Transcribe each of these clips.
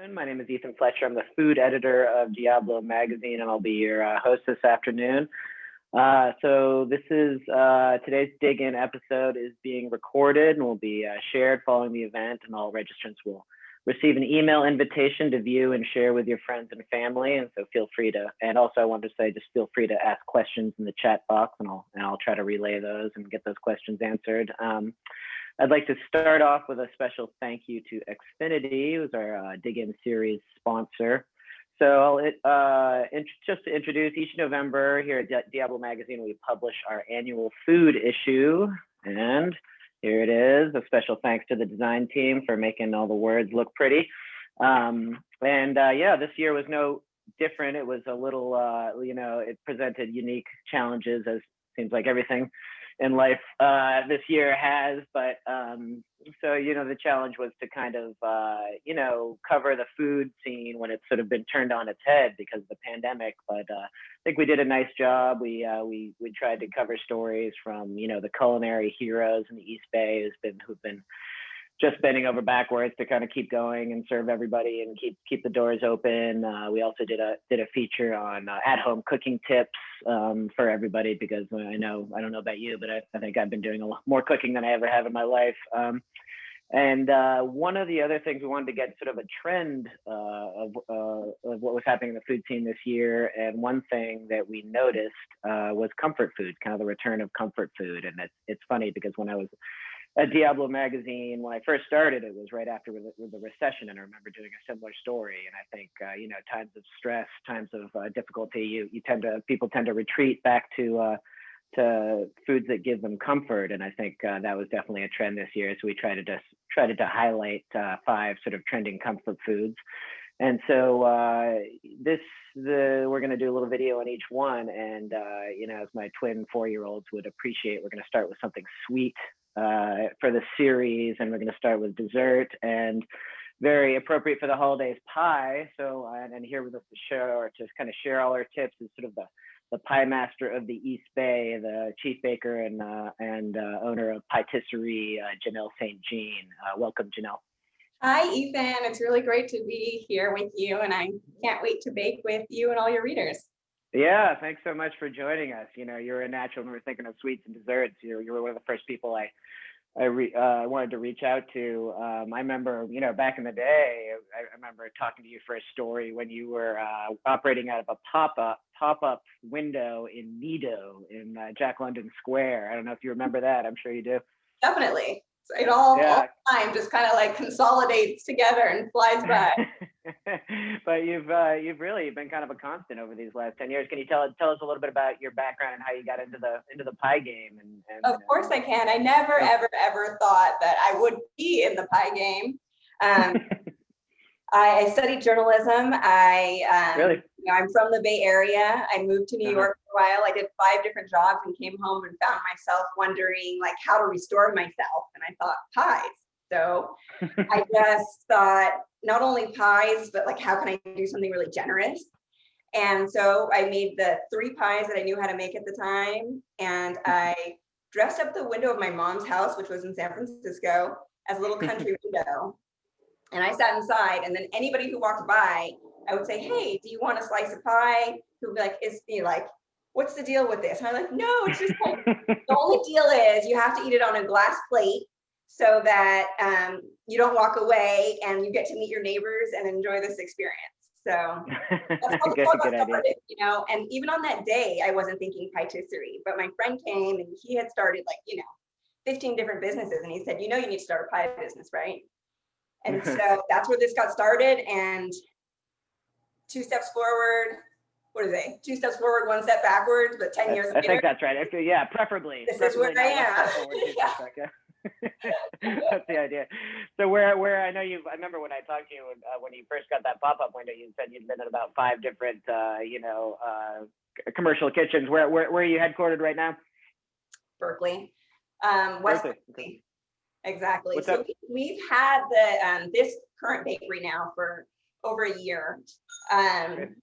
My name is Ethan Fletcher. I'm the food editor of Diablo magazine, and I'll be your host this afternoon. So this is today's Dig In episode is being recorded and will be shared following the event, and all registrants will receive an email invitation to view and share with your friends and family. And so feel free to, and also I wanted to say, just feel free to ask questions in the chat box, and I'll try to relay those and get those questions answered. I'd like to start off with a special thank you to Xfinity, who's our Dig In series sponsor. So just to introduce, each November here at Diablo magazine, we publish our annual food issue. And here it is, a special thanks to the design team for making all the words look pretty. Yeah, this year was no different. It was a little, it presented unique challenges, as seems like everything in life this year has, but so the challenge was to kind of cover the food scene when it's sort of been turned on its head because of the pandemic. But I think we did a nice job. We tried to cover stories from the culinary heroes in the East Bay who've been just bending over backwards to kind of keep going and serve everybody and keep the doors open. We also did a feature on at-home cooking tips for everybody, because I don't know about you, but I think I've been doing a lot more cooking than I ever have in my life. One of the other things we wanted to get sort of a trend of what was happening in the food scene this year. And one thing that we noticed was comfort food, kind of the return of comfort food. And it's funny because when I was at Diablo magazine, when I first started, it was right after the recession, and I remember doing a similar story. And I think times of stress, times of difficulty, people tend to retreat back to foods that give them comfort. And I think that was definitely a trend this year. So we tried to highlight 5 sort of trending comfort foods. And so we're going to do a little video on each one. And as my twin 4-year-olds would appreciate, we're going to start with something sweet for the series, and we're going to start with dessert, and very appropriate for the holidays, pie. So and here with us to kind of share all our tips is sort of the pie master of the East Bay, the chief baker and owner of Pietisserie, Jaynelle St. Welcome, Jaynelle. Hi, Ethan. It's really great to be here with you, and I can't wait to bake with you and all your readers. Yeah, thanks so much for joining us. You're a natural when we're thinking of sweets and desserts. You were one of the first people I wanted to reach out to. I remember, back in the day, I remember talking to you for a story when you were operating out of a pop-up window in Nido in Jack London Square. I don't know if you remember that. I'm sure you do. Definitely. It all time just kind of like consolidates together and flies by. But you've really been kind of a constant over these last 10 years. Can you tell us a little bit about your background and how you got into the pie game? Of course I can. I never ever thought that I would be in the pie game. I studied journalism. Really? I'm from the Bay Area. I moved to New York for a while. I did 5 different jobs and came home and found myself wondering like how to restore myself. And I thought pies. So I just thought not only pies, but like how can I do something really generous? And so I made the 3 pies that I knew how to make at the time. And I dressed up the window of my mom's house, which was in San Francisco, as a little country window. And I sat inside, and then anybody who walked by, I would say, "Hey, do you want a slice of pie?" Who would be like, "What's the deal with this?" And I'm like, "No, it's just like, the only deal is you have to eat it on a glass plate so that you don't walk away and you get to meet your neighbors and enjoy this experience." So that's how the program started, And even on that day, I wasn't thinking patisserie, but my friend came and he had started 15 different businesses, and he said, "You need to start a pie business, right?" And so that's where this got started, and 2 steps forward, 2 steps forward, 1 step backwards, but 10 years later. I think that's right. Yeah, preferably. This is where I am. That's the idea. So where I know I remember when I talked to you when you first got that pop-up window, you said you'd been in about 5 different, commercial kitchens. Where are you headquartered right now? Berkeley, West Berkeley. Berkeley. Exactly. What's so up? we've had this current bakery now for over a year, and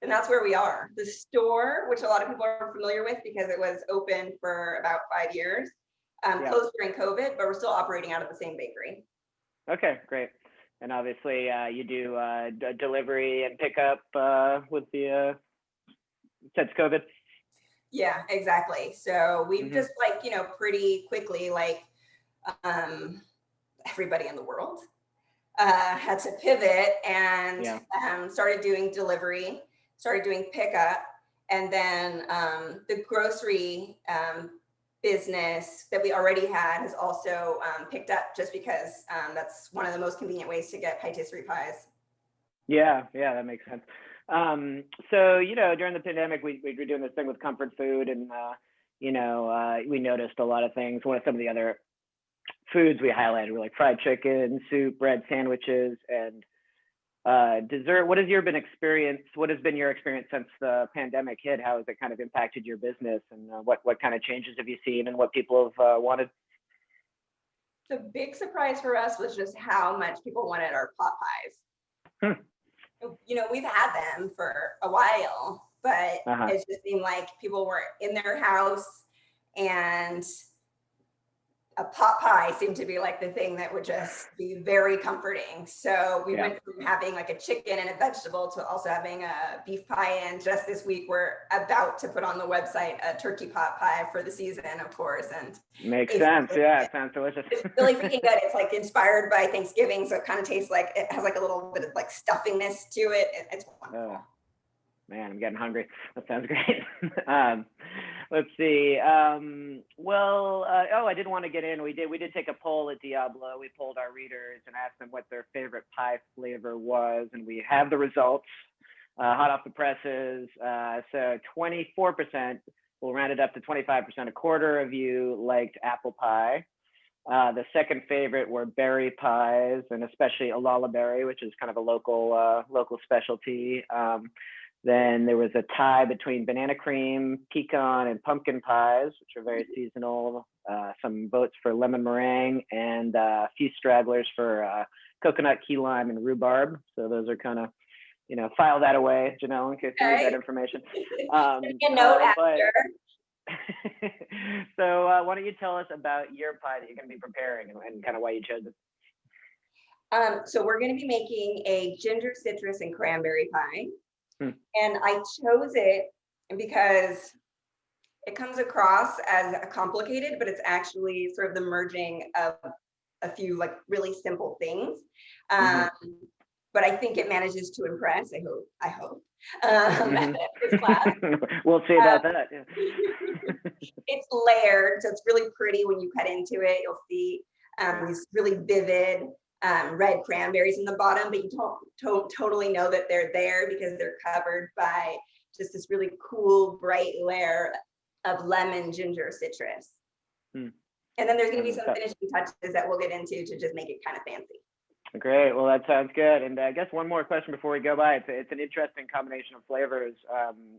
that's where we are. The store, which a lot of people are familiar with because it was open for about 5 years, closed during COVID, but we're still operating out of the same bakery. Okay, great. And obviously you do delivery and pickup with the since COVID. Yeah, exactly. So we've Mhm. just like, pretty quickly, like everybody in the world had to pivot and Yeah. started doing delivery, started doing pickup, and then the grocery business that we already had has also picked up just because that's one of the most convenient ways to get pâtisserie pies. Yeah, that makes sense. So, during the pandemic, we were doing this thing with comfort food, and we noticed a lot of things. One of some of the other foods we highlighted were like fried chicken, soup, bread sandwiches, and dessert. What has your experience? What has been your experience since the pandemic hit? How has it kind of impacted your business, and what kind of changes have you seen, and what people have wanted? The big surprise for us was just how much people wanted our pot pies. Hmm. We've had them for a while, but it just seemed like people were in their house and a pot pie seemed to be like the thing that would just be very comforting. So we went from having like a chicken and a vegetable to also having a beef pie. And just this week, we're about to put on the website a turkey pot pie for the season, of course. And makes sense. Yeah, it sounds delicious. It's really freaking good. It's like inspired by Thanksgiving. So it kind of tastes like it has like a little bit of like stuffingness to it. It's wonderful. Man, I'm getting hungry. That sounds great. Let's see. I did want to get in. We did take a poll at Diablo. We polled our readers and asked them what their favorite pie flavor was, and we have the results hot off the presses. So 24%. We'll round it up to 25%. A quarter of you liked apple pie. The second favorite were berry pies, and especially a lullaberry, which is kind of a local specialty. Then there was a tie between banana cream, pecan, and pumpkin pies, which are very seasonal. Some votes for lemon meringue, and a few stragglers for coconut, key lime, and rhubarb. So those are kind of, file that away, Jaynelle, in case you need that information. A note after. So why don't you tell us about your pie that you're going to be preparing and kind of why you chose it? So we're going to be making a ginger citrus and cranberry pie. And I chose it because it comes across as complicated, but it's actually sort of the merging of a few like really simple things. But I think it manages to impress. I hope. This class. We'll see about that. Yeah. It's layered, so it's really pretty when you cut into it. You'll see these really vivid red cranberries in the bottom, but you don't totally know that they're there because they're covered by just this really cool, bright layer of lemon, ginger, citrus. And then there's going to be some finishing touches that we'll get into to just make it kind of fancy. Great. Well, that sounds good. And I guess one more question before we go by. It's an interesting combination of flavors.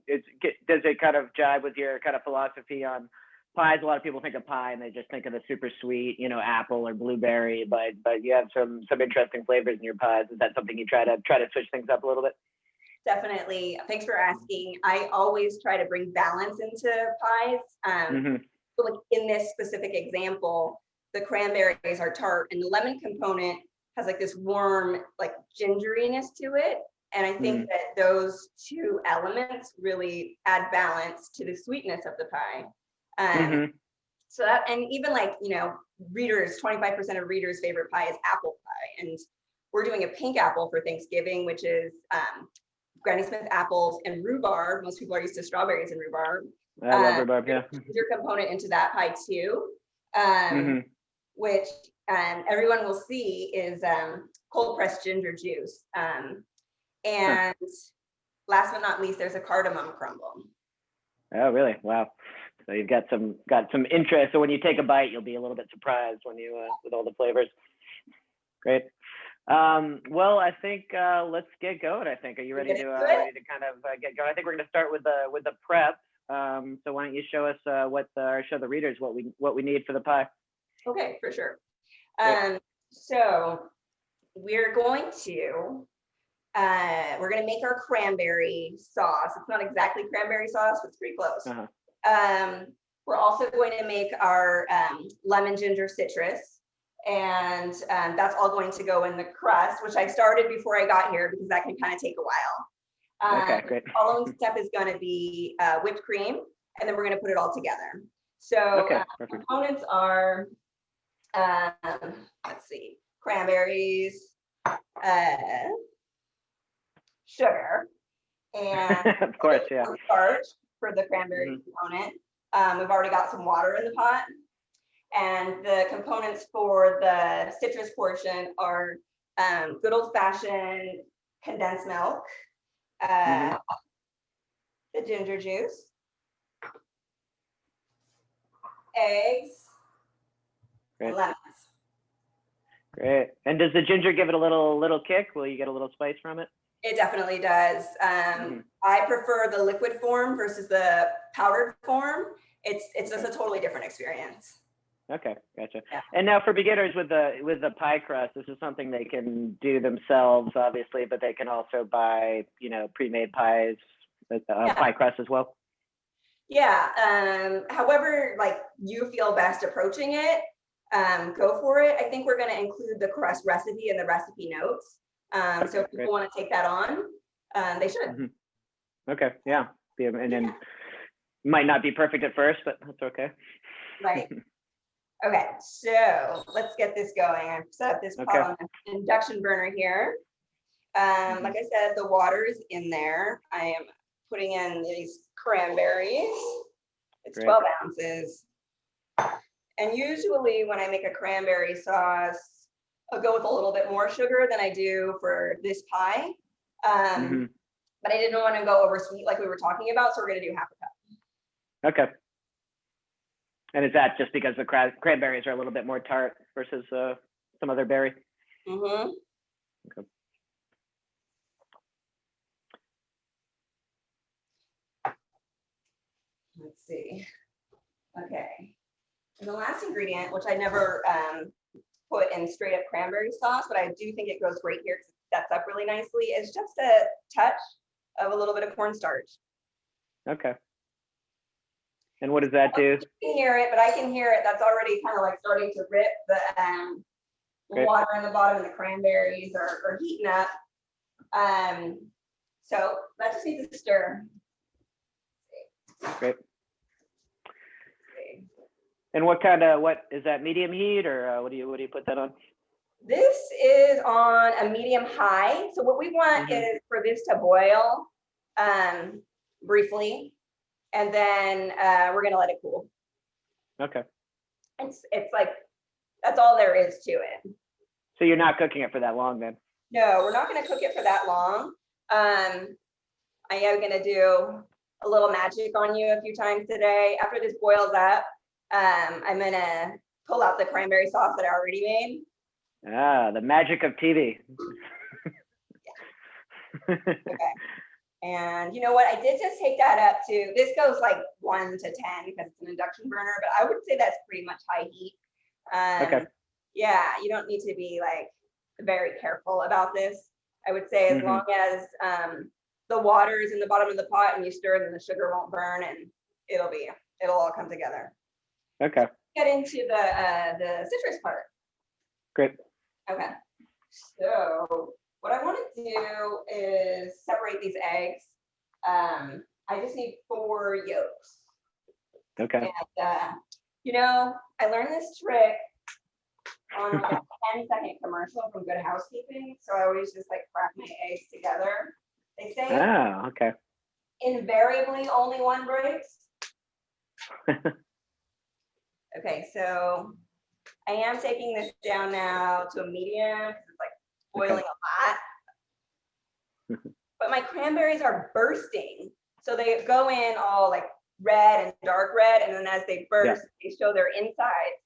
Does it kind of jive with your kind of philosophy on pies? A lot of people think of pie and they just think of the super sweet, apple or blueberry, but you have some interesting flavors in your pies. Is that something you try to switch things up a little bit? Definitely. Thanks for asking. I always try to bring balance into pies. So like in this specific example, the cranberries are tart and the lemon component has like this warm, like gingeriness to it. And I think that those two elements really add balance to the sweetness of the pie. So that, and even like, readers, 25% of readers' favorite pie is apple pie. And we're doing a pink apple for Thanksgiving, which is Granny Smith apples and rhubarb. Most people are used to strawberries and rhubarb. I love rhubarb, yeah. Ginger component into that pie too, which everyone will see is cold pressed ginger juice. And last but not least, there's a cardamom crumble. Oh, really? Wow. So you've got some interest. So when you take a bite, you'll be a little bit surprised when you with all the flavors. Great. Well, I think let's get going. I think. Are you ready to kind of get going? I think we're going to start with the prep. So why don't you show us show the readers what we need for the pie? Okay, for sure. So we're going to make our cranberry sauce. It's not exactly cranberry sauce, but it's pretty close. We're also going to make our lemon ginger citrus. And that's all going to go in the crust, which I started before I got here because that can kind of take a while. Okay, great. Following step is going to be whipped cream, and then we're going to put it all together. So Okay, perfect. components are, let's see, cranberries, sugar, and Of course, yeah. starch for the cranberry component. We've already got some water in the pot. And the components for the citrus portion are good old-fashioned condensed milk, the ginger juice, eggs, and lemons. Great. And does the ginger give it a little kick? Will you get a little spice from it? It definitely does. I prefer the liquid form versus the powdered form. It's just a totally different experience. Okay, gotcha. Yeah. And now for beginners with the pie crust, this is something they can do themselves, obviously, but they can also buy, pre-made pies, pie crust as well. Yeah. However, like you feel best approaching it, go for it. I think we're going to include the crust recipe in the recipe notes. So if people want to take that on, they should. Okay, yeah. And then might not be perfect at first, but that's okay. Right. Okay, so let's get this going. I've set up this pot on an induction burner here. Like I said, the water is in there. I am putting in these cranberries. It's 12 ounces. And usually when I make a cranberry sauce, I'll go with a little bit more sugar than I do for this pie. But I didn't want to go over sweet like we were talking about, so we're going to do half a cup. Okay. And is that just because the cranberries are a little bit more tart versus some other berry? Okay. Let's see. Okay. And the last ingredient, which I never put in straight up cranberry sauce, but I do think it goes great here because it sets up really nicely, is just a touch of a little bit of cornstarch. Okay. And what does that do? You can hear it, but I can hear it. That's already kind of like starting to rip. The water in the bottom and the cranberries are heating up. So that just needs to stir. Great. And what is that, medium heat, or what do you put that on? This is on a medium high. So what we want is for this to boil briefly, and then we're gonna let it cool. Okay. It's like, that's all there is to it. So you're not cooking it for that long then? No, we're not gonna cook it for that long. I am gonna do a little magic on you a few times today. After this boils up, I'm gonna pull out the cranberry sauce that I already made. Ah, the magic of TV. Okay. And you know what? I did just take that up to, this goes like 1 to 10 because it's an induction burner, but I would say that's pretty much high heat. Okay. Yeah, you don't need to be like very careful about this. I would say as long as the water is in the bottom of the pot and you stir, then the sugar won't burn and it'll all come together. Okay. Get into the citrus part. Great. Okay. So what I want to do is separate these eggs. I just need 4 yolks. Okay. And I learned this trick on like a 10-second commercial from Good Housekeeping. So I always just like crack my eggs together. They say, oh, okay. Invariably only one breaks. Okay, so I am taking this down now to a medium because it's like boiling a lot. But my cranberries are bursting. So they go in all like red and dark red, and then as they burst, they show their insides,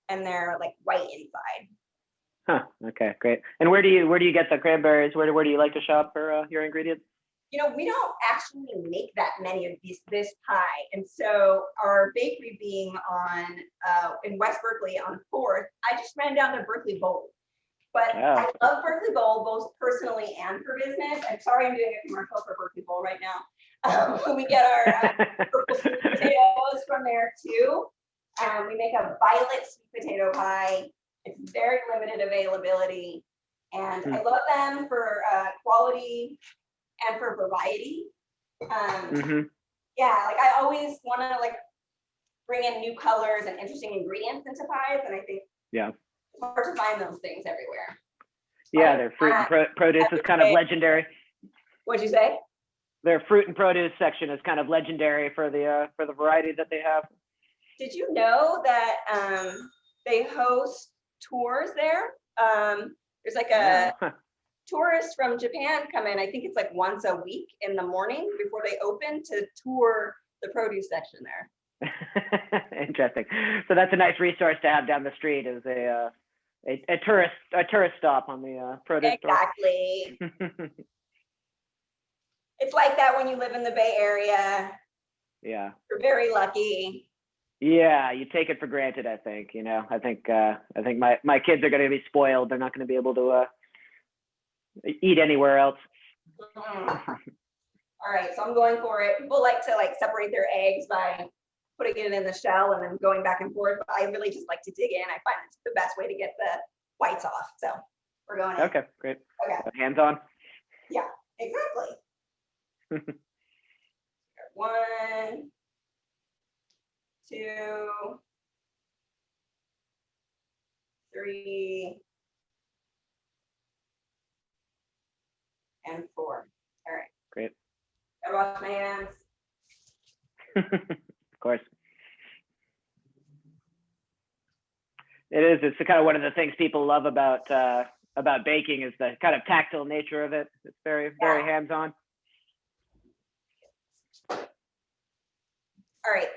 and they're like white inside. Huh. Okay, great. And where do you get the cranberries? Where do you like to shop for your ingredients? We don't actually make that many of this pie. And so our bakery being on in West Berkeley on 4th, I just ran down to Berkeley Bowl. But I love Berkeley Bowl, both personally and for business. I'm sorry I'm doing a commercial for Berkeley Bowl right now. We get our purple sweet potatoes from there too. We make a violet sweet potato pie. It's very limited availability. And I love them for quality and for variety. Yeah, like I always want to like bring in new colors and interesting ingredients into pies, and I think it's hard to find those things everywhere. Yeah, their fruit and produce is kind of legendary. What'd you say? Their fruit and produce section is kind of legendary for the variety that they have. Did you know that they host tours there? There's like a tourists from Japan come in. I think it's like once a week in the morning before they open to tour the produce section there. Interesting. So that's a nice resource to have down the street as a tourist stop on the produce store. Exactly. It's like that when you live in the Bay Area. Yeah. You're very lucky. Yeah, you take it for granted, I think. You know, I think my kids are going to be spoiled. They're not going to be able to eat anywhere else. All right, so I'm going for it. People like to like separate their eggs by putting it in the shell and then going back and forth. But I really just like to dig in. I find it's the best way to get the whites off. So we're going in. Okay, great. Okay. Hands on. Yeah, exactly. 1, 2, 3, and 4. All right. Great. Gotta wash my hands. Of course. It is. It's kind of one of the things people love about baking is the kind of tactile nature of it. It's very hands-on. All right.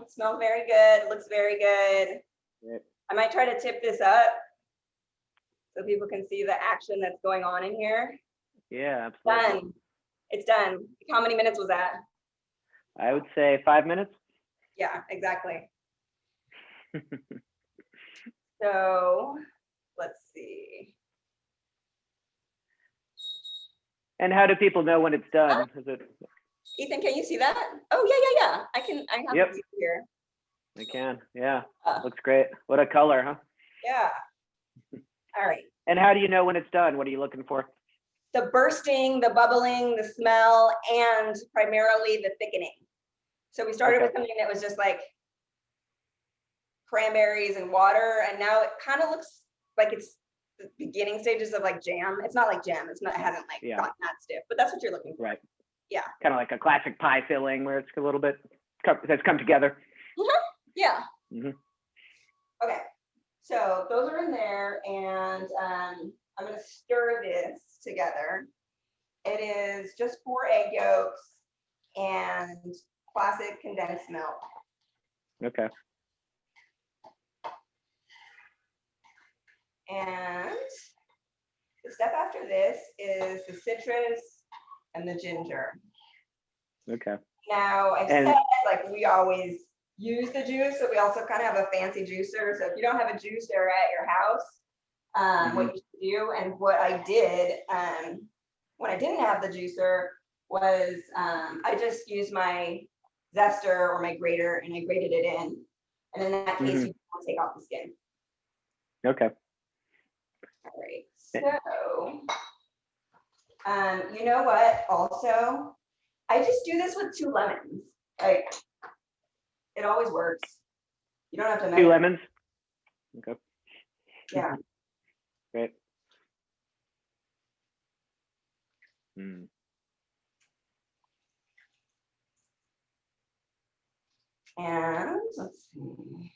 Smells very good. Looks very good. Great. I might try to tip this up so people can see the action that's going on in here. Yeah, absolutely. Done. It's done. How many minutes was that? I would say 5 minutes. Yeah, exactly. So let's see. And how do people know when it's done? Is it? Ethan, can you see that? Oh yeah. I have it here. I can. Yeah. Looks great. What a color, huh? Yeah. All right. And how do you know when it's done? What are you looking for? The bursting, the bubbling, the smell, and primarily the thickening. So we started with something that was just like cranberries and water, and now it kind of looks like it's the beginning stages of like jam. It's not like jam. It hasn't like gotten that stiff, but that's what you're looking for. Right. Yeah. Kind of like a classic pie filling where it's a little bit has come together. Yeah. Okay. So those are in there, and I'm going to stir this together. It is just 4 egg yolks and classic condensed milk. Okay. And the step after this is the citrus and the ginger. Okay. Now I said like we always use the juice, so we also kind of have a fancy juicer. So if you don't have a juicer at your house, what you should do, and what I did when I didn't have the juicer was I just used my zester or my grater and I grated it in, and in that case you don't take off the skin. Okay. All right. So you know what? Also, I just do this with 2 lemons. Like it always works. You don't have to measure. 2 lemons. Okay. Yeah. Great. And let's see.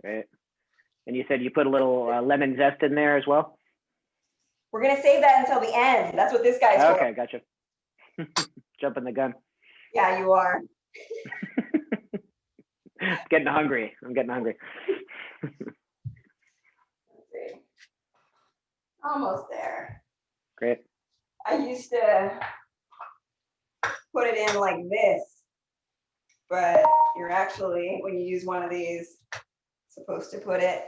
Great. And you said you put a little lemon zest in there as well? We're going to save that until the end. That's what this guy's for. Okay, gotcha. Jumping the gun. Yeah, you are. Getting hungry. I'm getting hungry. Let's see. Almost there. Great. I used to put it in like this, but you're actually, when you use one of these, supposed to put it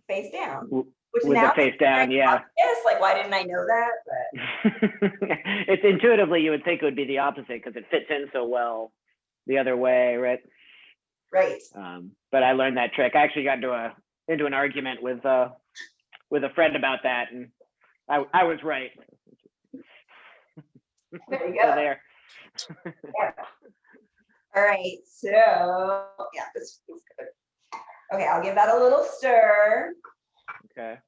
face down. Which with now the face down, yeah. Yes, like why didn't I know that? But it's intuitively you would think it would be the opposite because it fits in so well the other way, right? Right. But I learned that trick. I actually got into an argument with a friend about that, and I was right. There you go. So there. Yeah. All right, so yeah, this is good. Okay, I'll give that a little stir. Okay,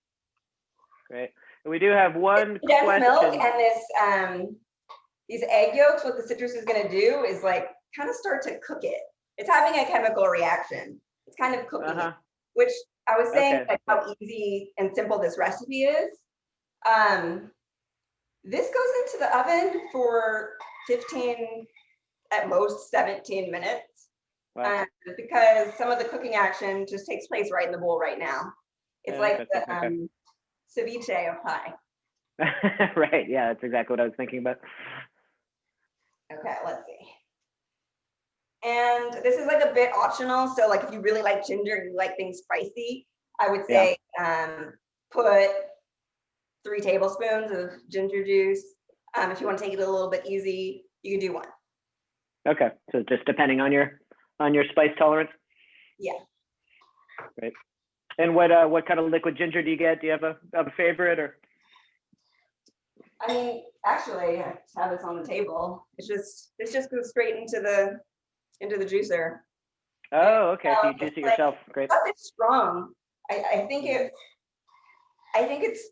great. And we do have one Condensed milk question. and this these egg yolks. What the citrus is going to do is like kind of start to cook it. It's having a chemical reaction. It's kind of cooking it, which I was saying like how easy and simple this recipe is. This goes into the oven for 15, at most 17 minutes. Wow. Because some of the cooking action just takes place right in the bowl right now. It's like the ceviche of pie. Right, yeah, that's exactly what I was thinking about. Okay, let's see. And this is like a bit optional. So like if you really like ginger and you like things spicy, I would say put 3 tablespoons of ginger juice. If you want to take it a little bit easy, you can do 1. Okay, so just depending on your spice tolerance. Yeah. Great. And what kind of liquid ginger do you get? Do you have a favorite, or? I mean, actually, I just have this on the table. This just goes straight into the juicer. Oh, okay. So you juice it yourself. Great. It's strong. I think it's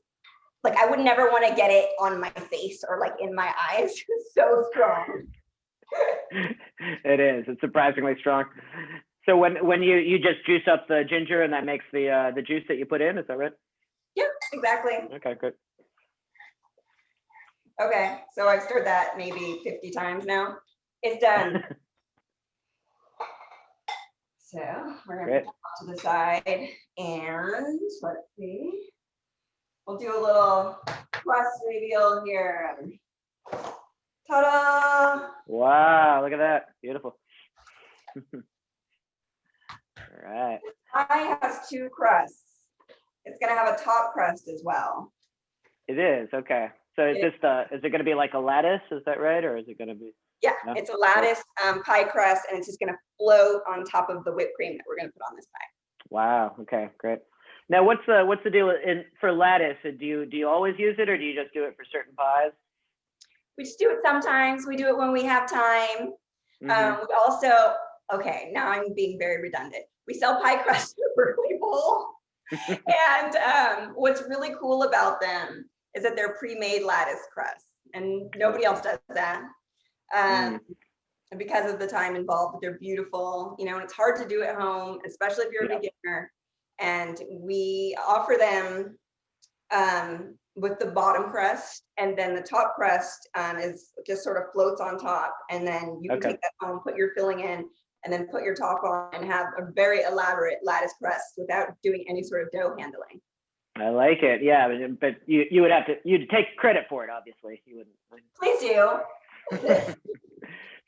like I would never want to get it on my face or like in my eyes. It's so strong. It is. It's surprisingly strong. So when you just juice up the ginger and that makes the juice that you put in, is that right? Yeah, exactly. Okay, good. Okay, so I've stirred that maybe 50 times now. It's done. So we're gonna put it off to the side, and let's see. We'll do a little crust reveal here. Ta-da! Wow, look at that. Beautiful. All right. Pie has 2 crusts. It's gonna have a top crust as well. It is, okay. So is it gonna be like a lattice, is that right? Or is it gonna be? Yeah, no? It's a lattice pie crust, and it's just gonna float on top of the whipped cream that we're gonna put on this pie. Wow, okay, great. Now what's the deal for lattice? Do you always use it, or do you just do it for certain pies? We just do it sometimes. We do it when we have time. We also, okay, now I'm being very redundant. We sell pie crust in a Berkeley bowl. And what's really cool about them is that they're pre-made lattice crusts, and nobody else does that. And because of the time involved, they're beautiful, you know, and it's hard to do at home, especially if you're a beginner. And we offer them with the bottom crust, and then the top crust is just sort of floats on top, and then you can take that home, put your filling in, and then put your top on and have a very elaborate lattice crust without doing any sort of dough handling. I like it, yeah, but you would have to, you'd take credit for it, obviously. You wouldn't. Please do.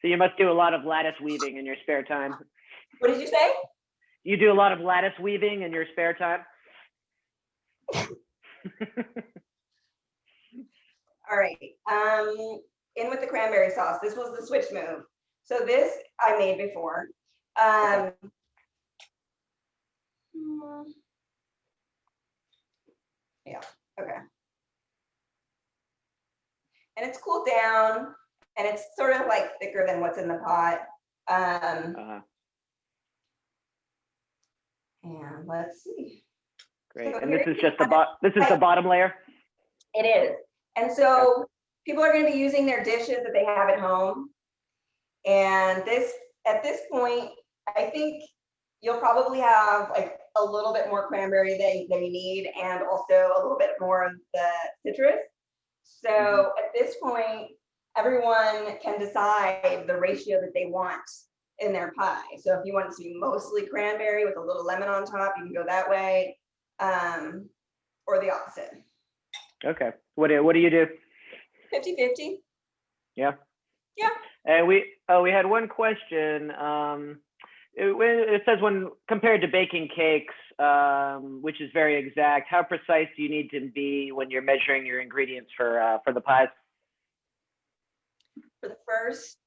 So you must do a lot of lattice weaving in your spare time. What did you say? You do a lot of lattice weaving in your spare time? All right, in with the cranberry sauce. This was the switch move. So this I made before. Yeah, okay. And it's cooled down, and it's sort of like thicker than what's in the pot. And let's see. Great. So and this is just the bottom layer? It is. And so people are going to be using their dishes that they have at home. And at this point, I think you'll probably have like a little bit more cranberry than you need, and also a little bit more of the citrus. So at this point, everyone can decide the ratio that they want in their pie. So if you want it to be mostly cranberry with a little lemon on top, you can go that way, or the opposite. Okay. What do you do? 50-50. Yeah. Yeah. And we had one question. It says when compared to baking cakes, which is very exact, how precise do you need to be when you're measuring your ingredients for the pies? For the first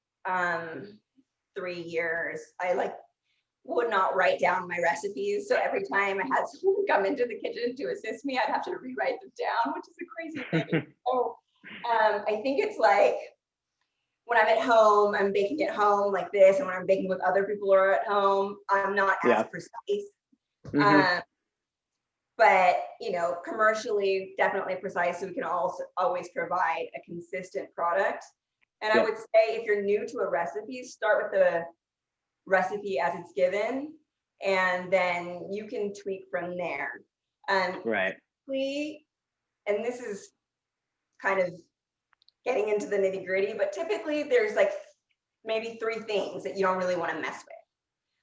3 years, I would not write down my recipes. So every time I had someone come into the kitchen to assist me, I'd have to rewrite them down, which is a crazy thing. So I think it's like when I'm at home, I'm baking at home like this. And when I'm baking with other people who are at home, I'm not as precise. But, you know, commercially, definitely precise. So we can also always provide a consistent product. And I would say if you're new to a recipe, start with the recipe as it's given, and then you can tweak from there. Right. And this is kind of getting into the nitty gritty, but typically there's like maybe 3 things that you don't really want to mess with.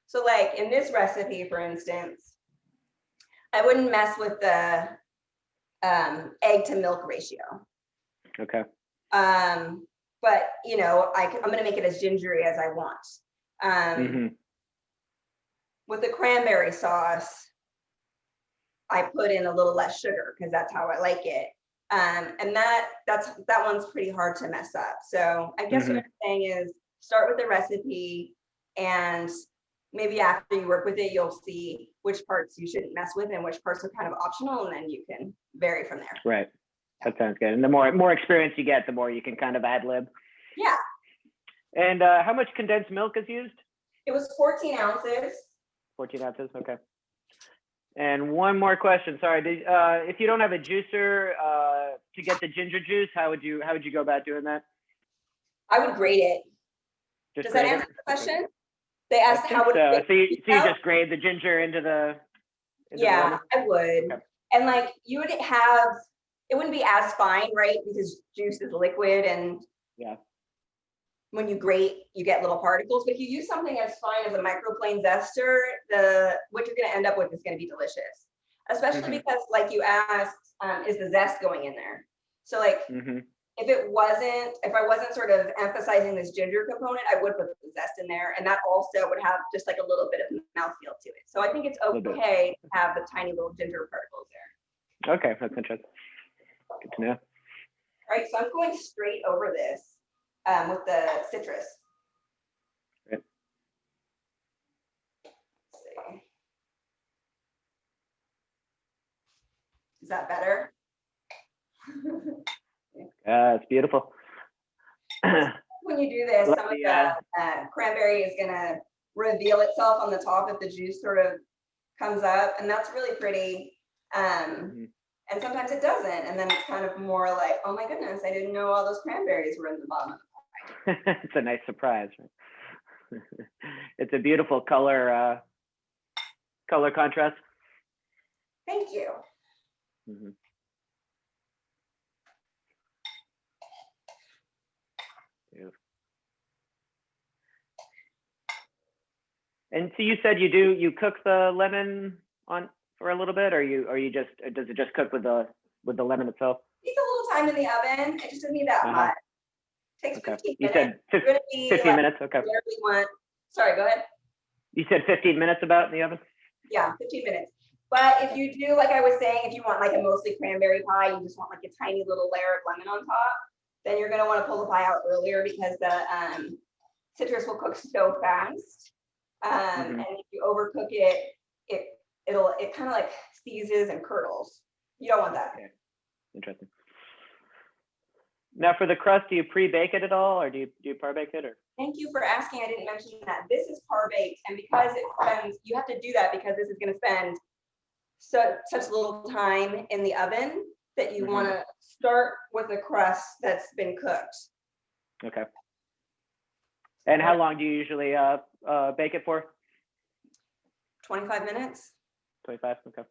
So like in this recipe, for instance, I wouldn't mess with the egg to milk ratio. Okay. But you know, I'm going to make it as gingery as I want. With the cranberry sauce, I put in a little less sugar because that's how I like it. And that one's pretty hard to mess up. So I guess what I'm saying is start with the recipe, and maybe after you work with it, you'll see which parts you shouldn't mess with and which parts are kind of optional, and then you can vary from there. Right. That sounds good. And the more experience you get, the more you can kind of ad lib. Yeah. And how much condensed milk is used? It was 14 ounces. 14 ounces. Okay. And one more question. Sorry. If you don't have a juicer to get the ginger juice, how would you go about doing that? I would grate it. Does that answer the question? They asked how would so you just grate the ginger into the yeah, I would. Okay. And like you would have, it wouldn't be as fine, right? Because juice is liquid, and when you grate, you get little particles. But if you use something as fine as a microplane zester, what you're going to end up with is going to be delicious. Especially because, like you asked, is the zest going in there? So like, if I wasn't sort of emphasizing this ginger component, I would put the zest in there, and that also would have just like a little bit of mouthfeel to it. So I think it's okay to have the tiny little ginger particles there. Okay, that's interesting. Good to know. All right, so I'm going straight over this with the citrus. Right. Let's see. Is that better? It's beautiful. When you do this, some of the cranberry is going to reveal itself on the top if the juice sort of comes up, and that's really pretty. And sometimes it doesn't, and then it's kind of more like, oh my goodness, I didn't know all those cranberries were in the bottom of the pie. It's a nice surprise. It's a beautiful color contrast. Thank you. And so you said you cook the lemon on for a little bit, or does it just cook with the lemon itself? It takes a little time in the oven. It just doesn't need that much. It takes 15 minutes. You said 15 minutes. Okay. Sorry, go ahead. You said 15 minutes about in the oven? Yeah, 15 minutes. But if you do, like I was saying, if you want like a mostly cranberry pie, you just want like a tiny little layer of lemon on top, then you're going to want to pull the pie out earlier, because the citrus will cook so fast. And if you overcook it, it kind of like seizes and curdles. You don't want that. Okay. Interesting. Now for the crust, do you pre-bake it at all, or do you par-bake it? Or? Thank you for asking. I didn't mention that. This is par-baked, and because you have to do that because this is going to spend such little time in the oven that you want to start with a crust that's been cooked. Okay. And how long do you usually bake it for? 25 minutes. 25, okay.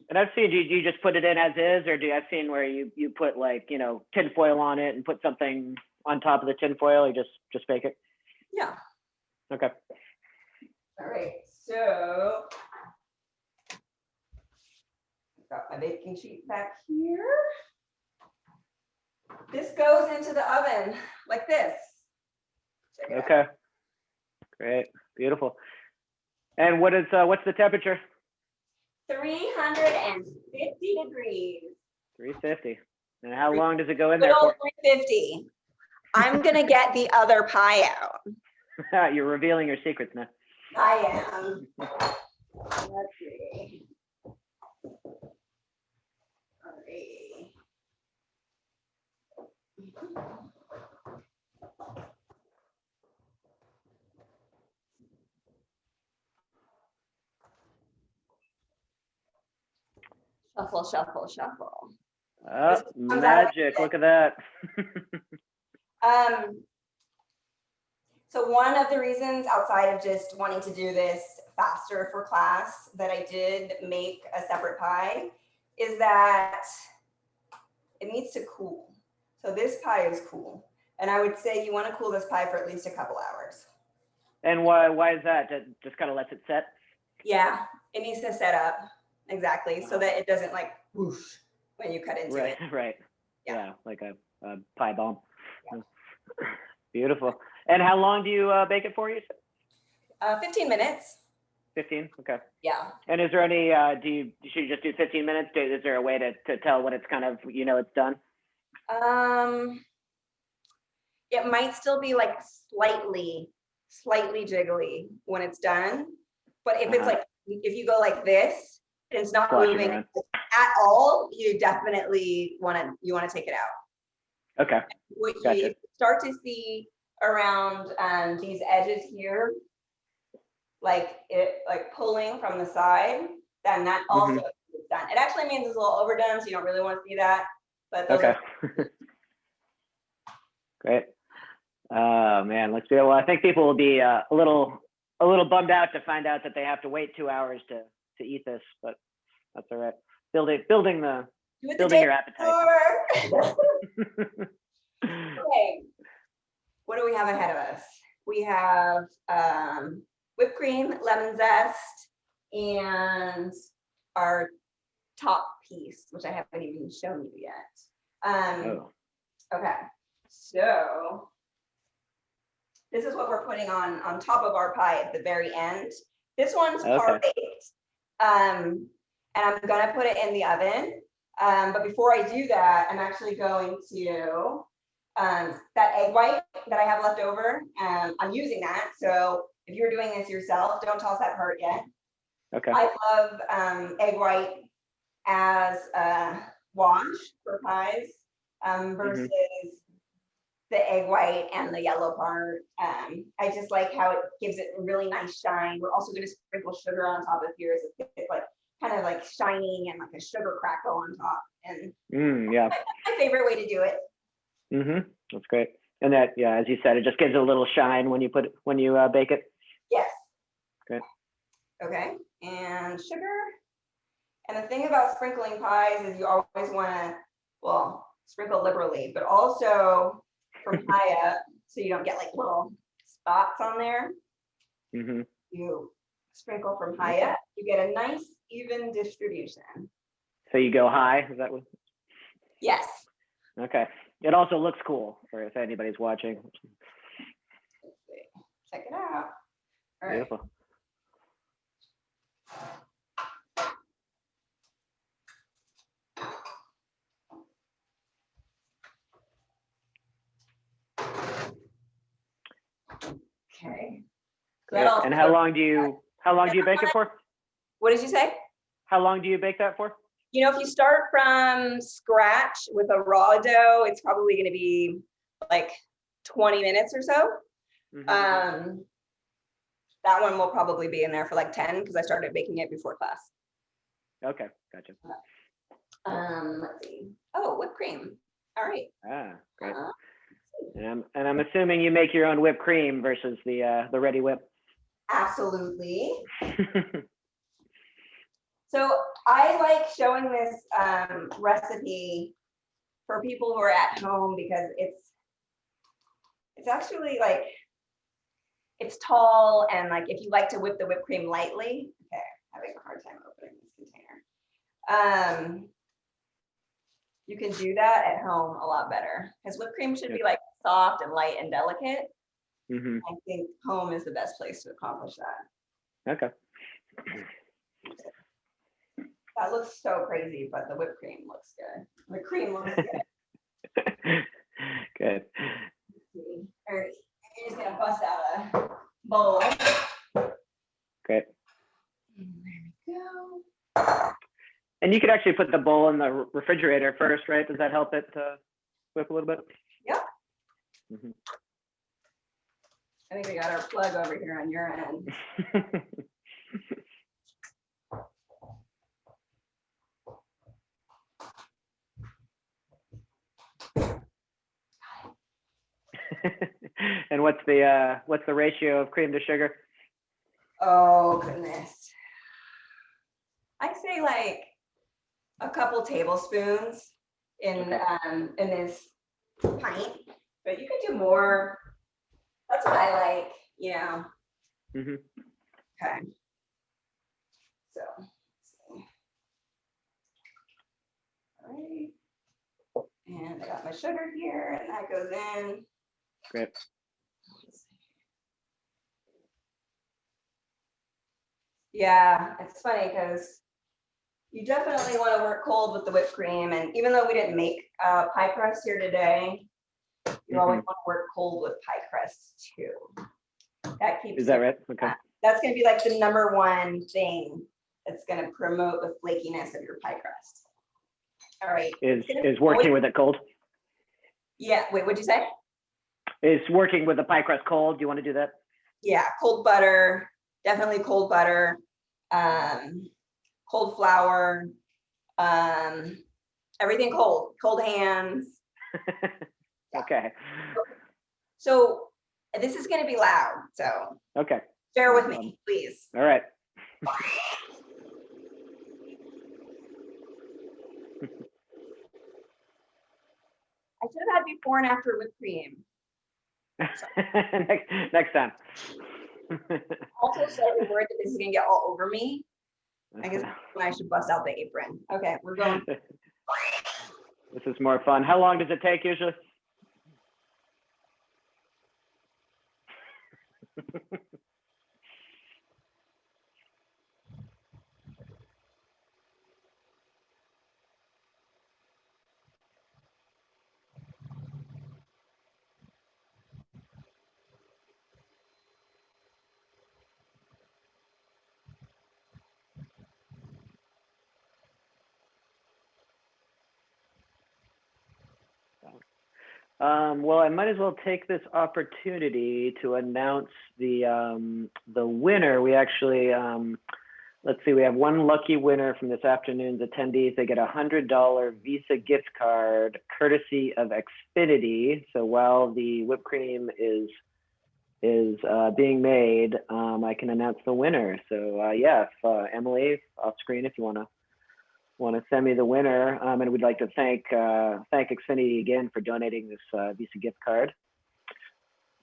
And I've seen, do you just put it in as is, or I've seen where you put like, tin foil on it and put something on top of the tin foil, you just bake it? Yeah. Okay. All right, so I've got my baking sheet back here. This goes into the oven like this. Okay. Great. Beautiful. And what's the temperature? 350 degrees. 350. And how long does it go in there for? 350. I'm gonna get the other pie out. You're revealing your secrets now. I am. Let's see. All right. Shuffle, shuffle, shuffle. Oh, magic. Look at that. So one of the reasons outside of just wanting to do this faster for class that I did make a separate pie is that it needs to cool. So this pie is cool. And I would say you want to cool this pie for at least a couple hours. And why is that? Just kind of lets it set? Yeah, it needs to set up. Exactly. So that it doesn't like whoosh when you cut into it. Right. Yeah, like a pie bomb. Yeah. Beautiful. And how long do you bake it for, you said? 15 minutes. 15? Okay. Yeah. And is there any, should you just do 15 minutes? Is there a way to tell when it's kind of, it's done? It might still be like slightly jiggly when it's done. But if it's like, if you go like this, and it's not moving at all, you definitely want to take it out. Okay. What you start to see around these edges here, like pulling from the side, then that also is done. It actually means it's a little overdone, so you don't really want to see that. But those Great. Oh man, let's do it. Well, I think people will be a little bummed out to find out that they have to wait 2 hours to eat this, but that's all right. Building your appetite. Okay. What do we have ahead of us? We have whipped cream, lemon zest, and our top piece, which I haven't even shown you yet. Okay, so this is what we're putting on top of our pie at the very end. This one's par baked, and I'm gonna put it in the oven. But before I do that, I'm actually going to that egg white that I have left over. I'm using that. So if you're doing this yourself, don't toss that part yet. Okay. I love egg white as a wash for pies versus the egg white and the yellow part. I just like how it gives it a really nice shine. We're also going to sprinkle sugar on top of here, so it's like kind of like shining and like a sugar crackle on top. And that's my favorite way to do it. That's great. And that, as you said, it just gives it a little shine when you bake it. Yes. Great. Okay, and sugar. And the thing about sprinkling pies is you always want to, well, sprinkle liberally, but also from high up, so you don't get like little spots on there. You sprinkle from high up, you get a nice even distribution. So you go high, is that what? Yes. Okay. It also looks cool for if anybody's watching. Let's see. Check it out. All right. Beautiful. Okay. And how long do you bake it for? What did you say? How long do you bake that for? You know, if you start from scratch with a raw dough, it's probably going to be like 20 minutes or so. That one will probably be in there for like 10 because I started baking it before class. Okay, gotcha. Let's see. Oh, whipped cream. All right. Great. And I'm assuming you make your own whipped cream versus the ready whip. Absolutely. So I like showing this recipe for people who are at home because it's actually like, it's tall, and like if you like to whip the whipped cream lightly, okay, I'm having a hard time opening this container. You can do that at home a lot better because whipped cream should be like soft and light and delicate. I think home is the best place to accomplish that. Okay. That looks so crazy, but the whipped cream looks good. The cream looks good. Good. All right, I'm just gonna bust out a bowl. And you could actually put the bowl in the refrigerator first, right? Does that help it whip a little bit? Yep. Mm-hmm. I think we got our plug over here on your end. And what's the ratio of cream to sugar? Oh goodness. I'd say like a couple tablespoons in this pint, but you could do more. That's what I like, you know. Mm-hmm. Okay. So, let's see. All right. And I got my sugar here, and that goes in. Great. Yeah, it's funny because you definitely want to work cold with the whipped cream. And even though we didn't make pie crust here today, you always want to work cold with pie crust too. That keeps. Is that right? Okay. That's going to be like the #1 thing that's going to promote the flakiness of your pie crust. All right. Is working with it cold? Yeah. Wait, what'd you say? Is working with the pie crust cold? Do you want to do that? Yeah, cold butter. Definitely cold butter. Cold flour. Everything cold. Cold hands. Okay. So this is going to be loud. So okay. Bear with me, please. All right. I should have had before and after whipped cream. next time. Also slightly worried that this is gonna get all over me. I guess I should bust out the apron. Okay, we're going. This is more fun. How long does it take usually? Well, I might as well take this opportunity to announce the winner. We actually, let's see, we have one lucky winner from this afternoon's attendees. They get a $100 Visa gift card courtesy of Xfinity. So while the whipped cream is being made, I can announce the winner. So yeah, Emily, off screen if you want to send me the winner, and we'd like to thank Xfinity again for donating this Visa gift card.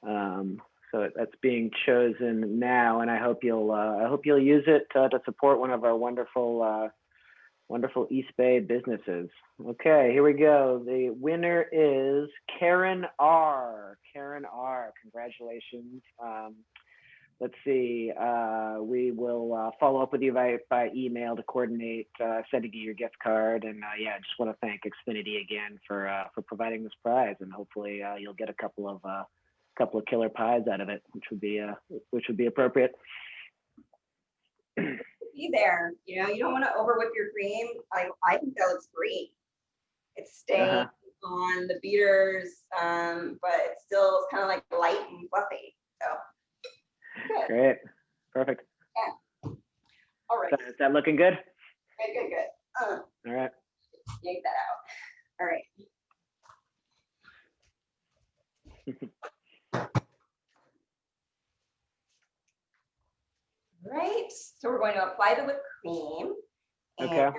So that's being chosen now, and I hope you'll use it to support one of our wonderful East Bay businesses. Okay, here we go. The winner is Karen R. Karen R. Congratulations. Let's see, we will follow up with you by email to coordinate sending you your gift card. And yeah, I just want to thank Xfinity again for providing this prize, and hopefully you'll get a couple of killer pies out of it, which would be appropriate. Be there, you know, you don't want to over whip your cream. I think that looks great. It's staying on the beaters, but it's still kind of like light and fluffy. So. Good. Great. Perfect. Yeah. All right. Is that looking good? Good. All right. Yank that out. All right. Right. So we're going to apply the whipped cream and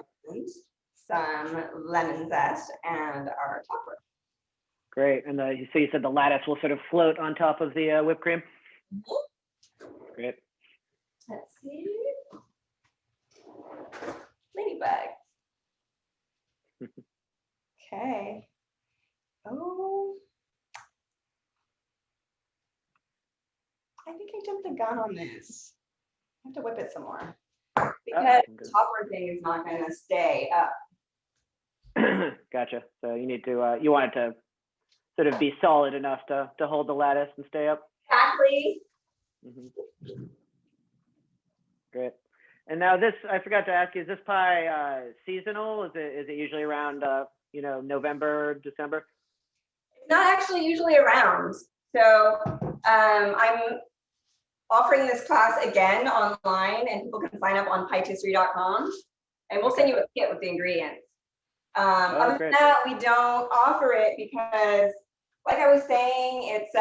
some lemon zest and our topper. Great. And so you said the lattice will sort of float on top of the whipped cream? Great. Let's see. Ladybug. Okay. Oh. I think I jumped the gun on this. I have to whip it some more. Because the topper thing is not going to stay up. Gotcha. So you need to, you want it to sort of be solid enough to hold the lattice and stay up? Exactly. Great. And now this, I forgot to ask you, is this pie seasonal? Is it usually around, you know, November, December? It's not actually usually around. So I'm offering this class again online, and people can sign up on pietisserie.com, and we'll send you a kit with the ingredients. Other than that, we don't offer it because, like I was saying, it's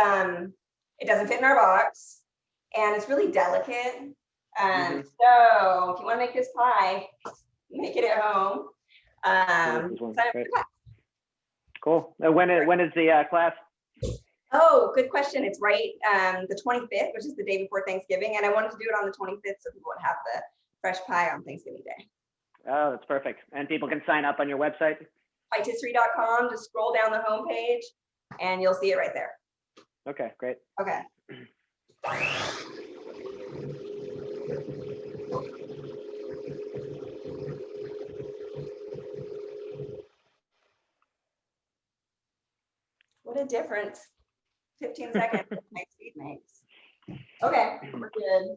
it doesn't fit in our box, and it's really delicate. So if you want to make this pie, make it at home. Cool. When is the class? Oh, good question. It's right the 25th, which is the day before Thanksgiving, and I wanted to do it on the 25th so people would have the fresh pie on Thanksgiving Day. Oh, that's perfect. And people can sign up on your website? Pietisserie.com. Just scroll down the homepage, and you'll see it right there. Okay, great. Okay. What a difference 15 seconds makes speed makes. Okay, we're good.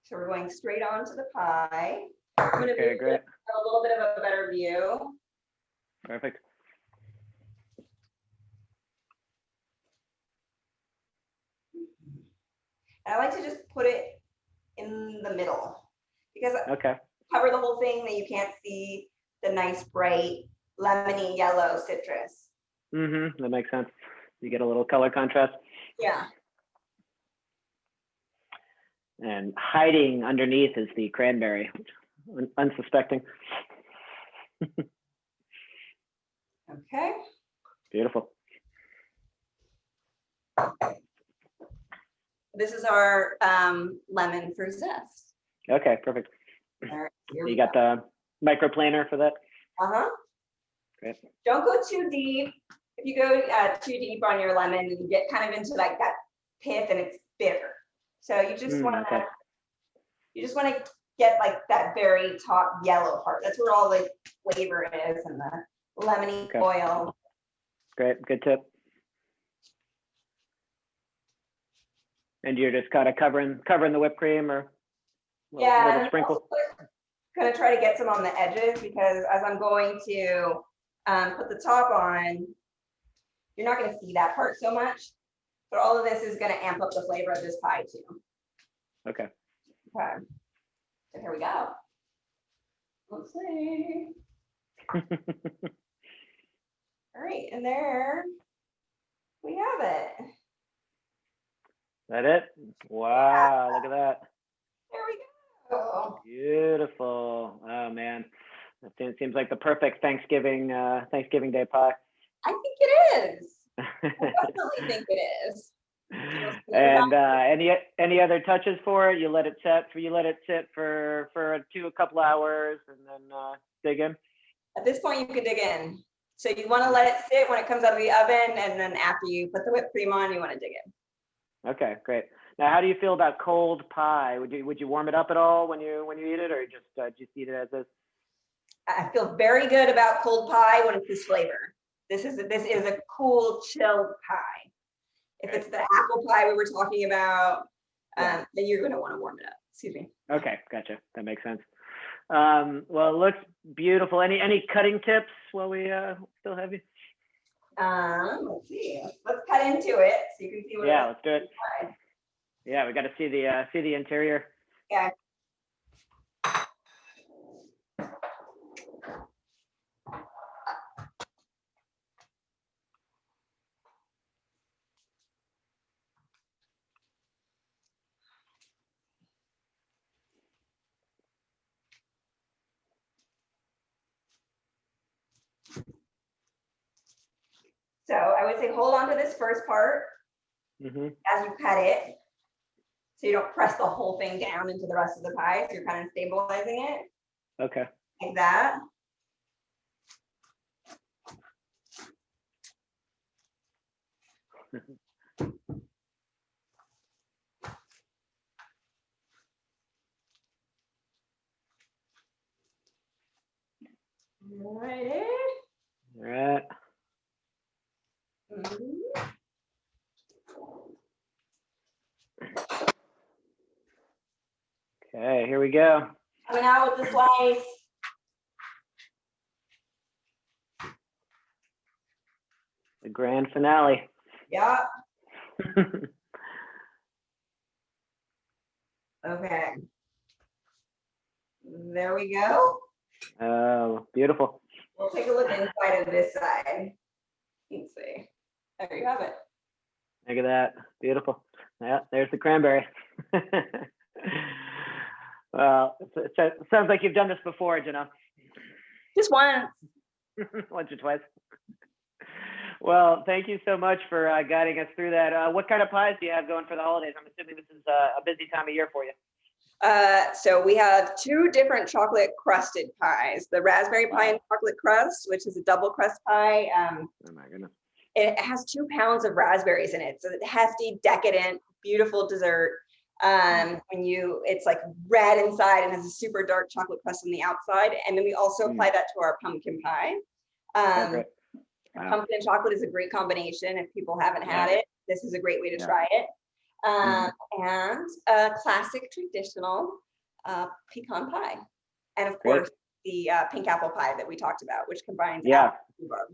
So we're going straight on to the pie. I'm going to great. a little bit of a better view. Perfect. And I like to just put it in the middle because cover the whole thing that you can't see the nice bright lemony yellow citrus. That makes sense. You get a little color contrast. Yeah. And hiding underneath is the cranberry, unsuspecting. Okay. Beautiful. This is our lemon for zest. Okay, perfect. All right, you got the microplaner for that? Great. Don't go too deep. If you go too deep on your lemon, you get kind of into like that pith and it's bitter. So you just want to get like that very top yellow part. That's where all the flavor is and the lemony oil. Great, good tip. And you're just kind of covering the whipped cream or little sprinkle? Gonna try to get some on the edges because as I'm going to put the top on, you're not gonna see that part so much, but all of this is gonna amp up the flavor of this pie too. Okay. Okay, so here we go. Let's see. All right, and there we have it. That it? Wow, look at that. There we go. Beautiful. Oh man, it seems like the perfect Thanksgiving Day pie. I think it is. I definitely think it is. And any other touches for it? You let it sit for a couple hours and then dig in. At this point, you can dig in. So you want to let it sit when it comes out of the oven, and then after you put the whipped cream on, you want to dig in. Okay, great. Now, how do you feel about cold pie? Would you warm it up at all when you eat it, or just eat it as is? I feel very good about cold pie when it's this flavor. This is a cool, chilled pie. If it's the apple pie we were talking about, then you're going to want to warm it up. Excuse me. Okay, gotcha. That makes sense. Well, it looks beautiful. Any cutting tips while we still have you? Let's see. Let's cut into it so you can see what. Yeah, let's do it. Yeah, we got to see the interior. Yeah. So I would say hold on to this first part as you cut it. So you don't press the whole thing down into the rest of the pie. So you're kind of stabilizing it. Okay. Like that. All right. All right. we go. Coming out with the slice. The grand finale. Yeah. Okay. There we go. Oh, beautiful. We'll take a look inside of this side. Let's see. There you have it. Look at that. Beautiful. Yeah, there's the cranberry. Well, it sounds like you've done this before, Jaynelle. Just once. Once or twice. Well, thank you so much for guiding us through that. What kind of pies do you have going for the holidays? I'm assuming this is a busy time of year for you. So we have 2 different chocolate crusted pies. The raspberry pie and chocolate crust, which is a double crust pie. Oh my goodness. It has 2 pounds of raspberries in it. So it's hefty, decadent, beautiful dessert. It's like red inside and has a super dark chocolate crust on the outside. And then we also apply that to our pumpkin pie. Wow. Pumpkin and chocolate is a great combination. If people haven't had it, this is a great way to try it. And a classic traditional pecan pie. And of course, the pink apple pie that we talked about, which combines apple and rhubarb.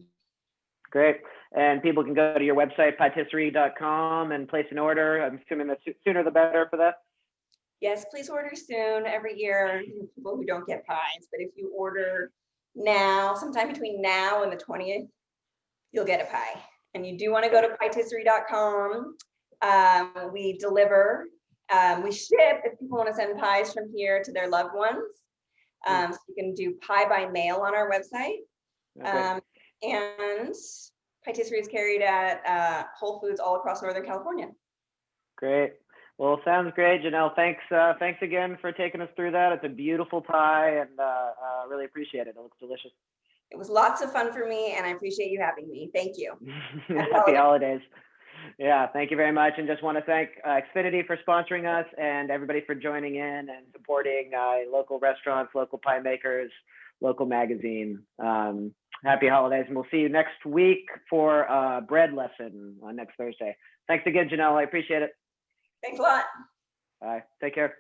Great. And people can go to your website, pietisserie.com, and place an order. I'm assuming the sooner the better for that. Yes, please order soon. Every year, people who don't get pies, but if you order now, sometime between now and the 20th, you'll get a pie. And you do want to go to pietisserie.com. We deliver, we ship if people want to send pies from here to their loved ones. So you can do pie by mail on our website. And Pietisserie is carried at Whole Foods all across Northern California. Great. Well, sounds great, Jaynelle. Thanks again for taking us through that. It's a beautiful pie, and really appreciate it. It looks delicious. It was lots of fun for me, and I appreciate you having me. Thank you. Happy holidays. Yeah, thank you very much. And just want to thank Xfinity for sponsoring us and everybody for joining in and supporting local restaurants, local pie makers, local magazine. Happy holidays. And we'll see you next week for a bread lesson on next Thursday. Thanks again, Jaynelle. I appreciate it. Thanks a lot. Bye. Take care.